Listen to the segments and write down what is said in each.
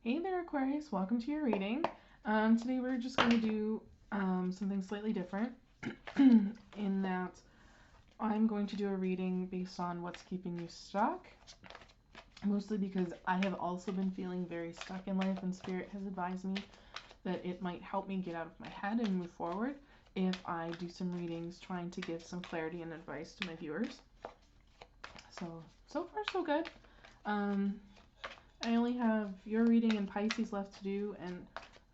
Hey there, Aquarius. Welcome to your reading. Today we're just going to do something slightly different in that I'm going to do a reading based on what's keeping you stuck, mostly because I have also been feeling very stuck in life, and Spirit has advised me that it might help me get out of my head and move forward if I do some readings trying to give some clarity and advice to my viewers. So far so good. I only have your reading and Pisces left to do, and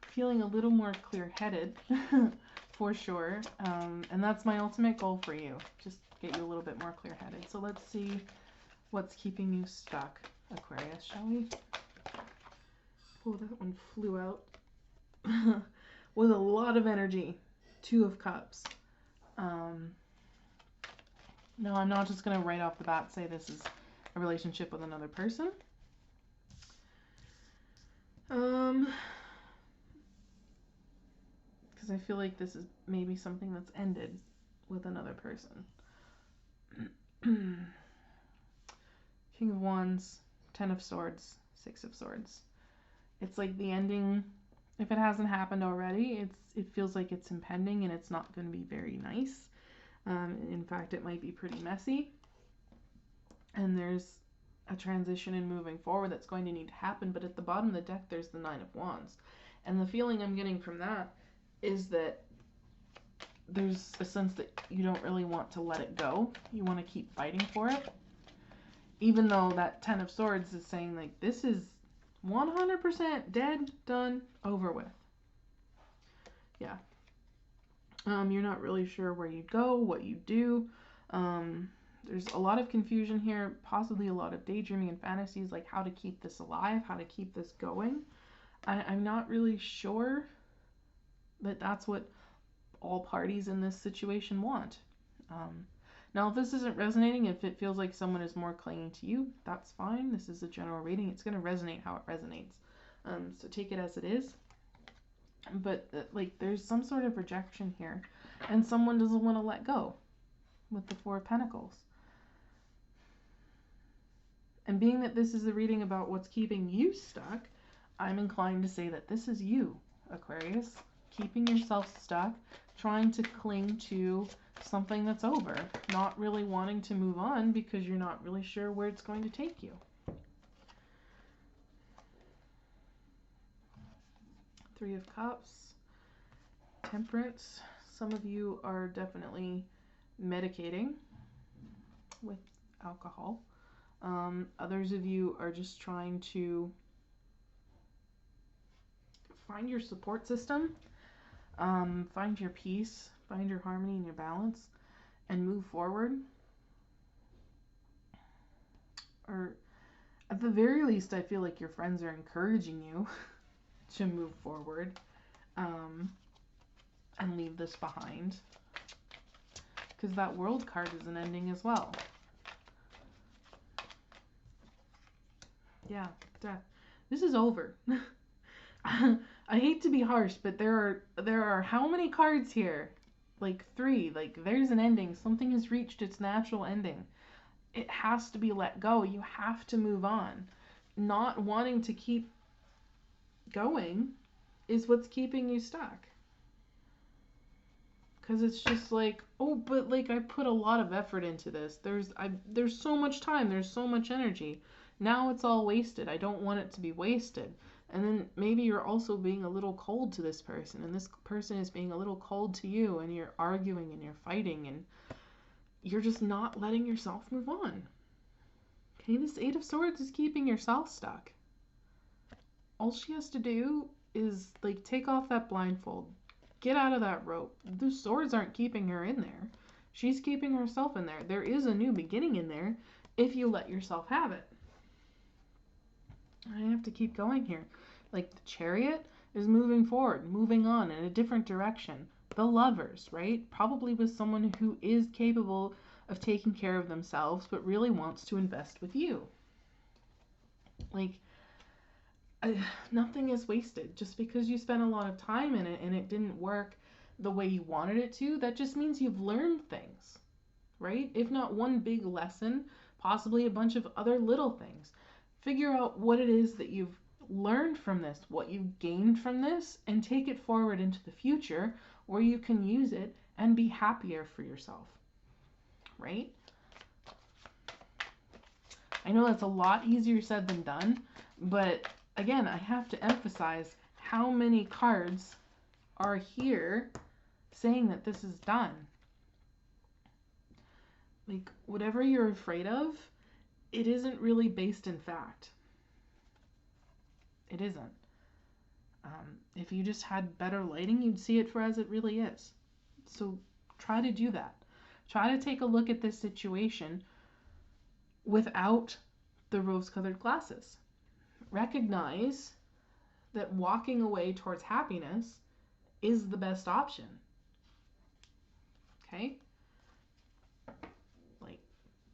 feeling a little more clear-headed for sure. And that's my ultimate goal for you, just get you a little bit more clear-headed. So let's see what's keeping you stuck, Aquarius, shall we? Oh, that one flew out with a lot of energy. 2 of Cups. No, I'm not just going to right off the bat say this is a relationship with another person. Because I feel like this is maybe something that's ended with another person. King of Wands, 10 of Swords, 6 of Swords. It's like the ending, if it hasn't happened already, it feels like it's impending and it's not going to be very nice. In fact, it might be pretty messy. And there's a transition and moving forward that's going to need to happen. But at the bottom of the deck, there's the 9 of Wands. And the feeling I'm getting from that is that there's a sense that you don't really want to let it go. You want to keep fighting for it. Even though that 10 of Swords is saying, like, this is 100% dead, done, over with. Yeah. You're not really sure where you go, what you do. There's a lot of confusion here, possibly a lot of daydreaming and fantasies, like how to keep this alive, how to keep this going. I'm not really sure that that's what all parties in this situation want. Now, if this isn't resonating, if it feels like someone is more clinging to you, that's fine. This is a general reading. It's going to resonate how it resonates. So take it as it is. But, like, there's some sort of rejection here, and someone doesn't want to let go with the 4 of Pentacles. And being that this is a reading about what's keeping you stuck, I'm inclined to say that this is you, Aquarius, keeping yourself stuck, trying to cling to something that's over, not really wanting to move on because you're not really sure where it's going to take you. 3 of Cups, Temperance. Some of you are definitely medicating with alcohol. Others of you are just trying to find your support system, find your peace, find your harmony and your balance, and move forward. Or at the very least, I feel like your friends are encouraging you to move forward and leave this behind. Because that World card is an ending as well. Yeah, death. This is over. I hate to be harsh, but there are how many cards here? Like 3. Like, there's an ending. Something has reached its natural ending. It has to be let go. You have to move on. Not wanting to keep going is what's keeping you stuck. Because it's just like, oh, but like I put a lot of effort into this. There's so much time. There's so much energy. Now it's all wasted. I don't want it to be wasted. And then maybe you're also being a little cold to this person, and this person is being a little cold to you, and you're arguing and you're fighting, and you're just not letting yourself move on. Okay, this 8 of Swords is keeping yourself stuck. All she has to do is, like, take off that blindfold. Get out of that rope. The swords aren't keeping her in there. She's keeping herself in there. There is a new beginning in there if you let yourself have it. I have to keep going here. Like, the Chariot is moving forward, moving on in a different direction. The Lovers, right? Probably with someone who is capable of taking care of themselves, but really wants to invest with you. Like, nothing is wasted. Just because you spent a lot of time in it and it didn't work the way you wanted it to, that just means you've learned things, right? If not one big lesson, possibly a bunch of other little things. Figure out what it is that you've learn from this, what you've gained from this, and take it forward into the future where you can use it and be happier for yourself, right? I know that's a lot easier said than done, but again, I have to emphasize how many cards are here saying that this is done. Like, whatever you're afraid of, it isn't really based in fact. It isn't. If you just had better lighting, you'd see it for as it really is. So try to do that. Try to take a look at this situation without the rose-colored glasses. Recognize that walking away towards happiness is the best option. Okay? Like,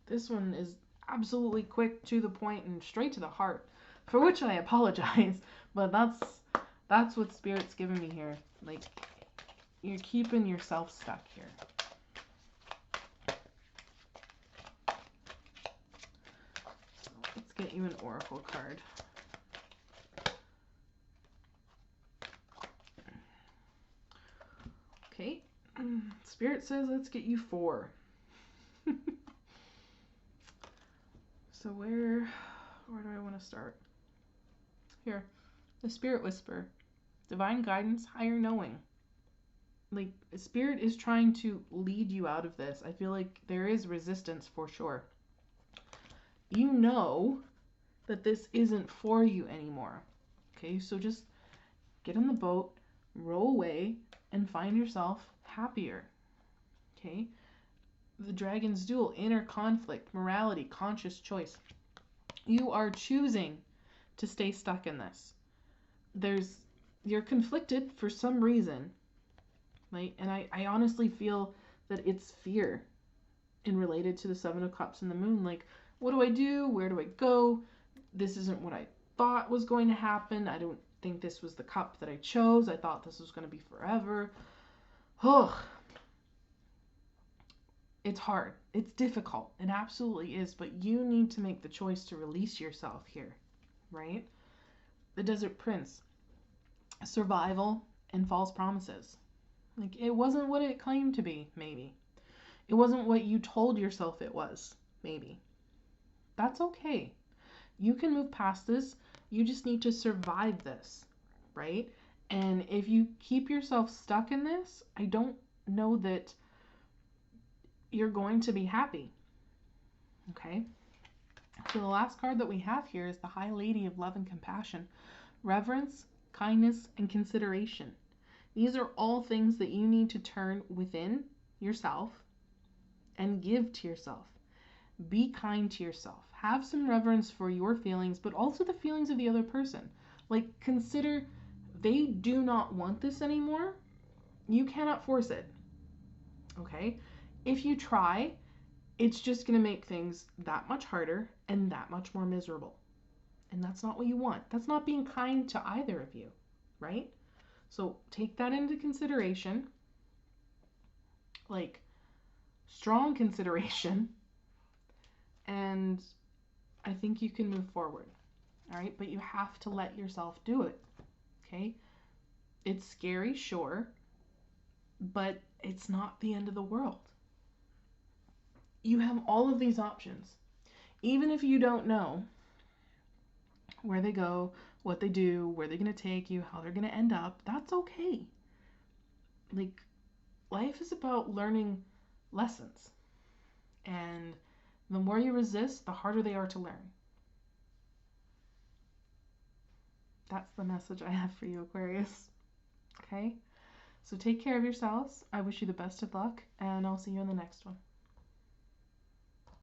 this one is absolutely quick, to the point, and straight to the heart, for which I apologize, but that's what Spirit's giving me here. Like, you're keeping yourself stuck here. Let's get you an oracle card. Okay, Spirit says let's get you 4. So where do I want to start? Here, the Spirit Whisper. Divine guidance, higher knowing. Like, Spirit is trying to lead you out of this. I feel like there is resistance for sure. You know that this isn't for you anymore. Okay, so just get in the boat, row away, and find yourself happier. Okay? The Dragon's Duel, inner conflict, morality, conscious choice. You are choosing to stay stuck in this. You're conflicted for some reason. Right? And I honestly feel that it's fear in related to the 7 of Cups and the Moon. Like, what do I do? Where do I go? This isn't what I thought was going to happen. I don't think this was the cup that I chose. I thought this was going to be forever. Ugh. It's hard. It's difficult. It absolutely is. But you need to make the choice to release yourself here. Right? The Desert Prince. Survival and false promises. Like, it wasn't what it claimed to be, maybe. It wasn't what you told yourself it was, maybe. That's okay. You can move past this. You just need to survive this, right? And if you keep yourself stuck in this, I don't know that you're going to be happy. Okay? So the last card that we have here is the High Lady of Love and Compassion. Reverence, kindness, and consideration. These are all things that you need to turn within yourself and give to yourself. Be kind to yourself. Have some reverence for your feelings, but also the feelings of the other person. Like, consider they do not want this anymore. You cannot force it. Okay? If you try, it's just going to make things that much harder and that much more miserable. And that's not what you want. That's not being kind to either of you, right? So take that into consideration. Like, strong consideration. And I think you can move forward. All right? But you have to let yourself do it. Okay? It's scary, sure. But it's not the end of the world. You have all of these options. Even if you don't know where they go, what they do, where they're going to take you, how they're going to end up, that's okay. Like, life is about learning lessons. And the more you resist, the harder they are to learn. That's the message I have for you, Aquarius. Okay? So take care of yourselves. I wish you the best of luck, and I'll see you in the next one.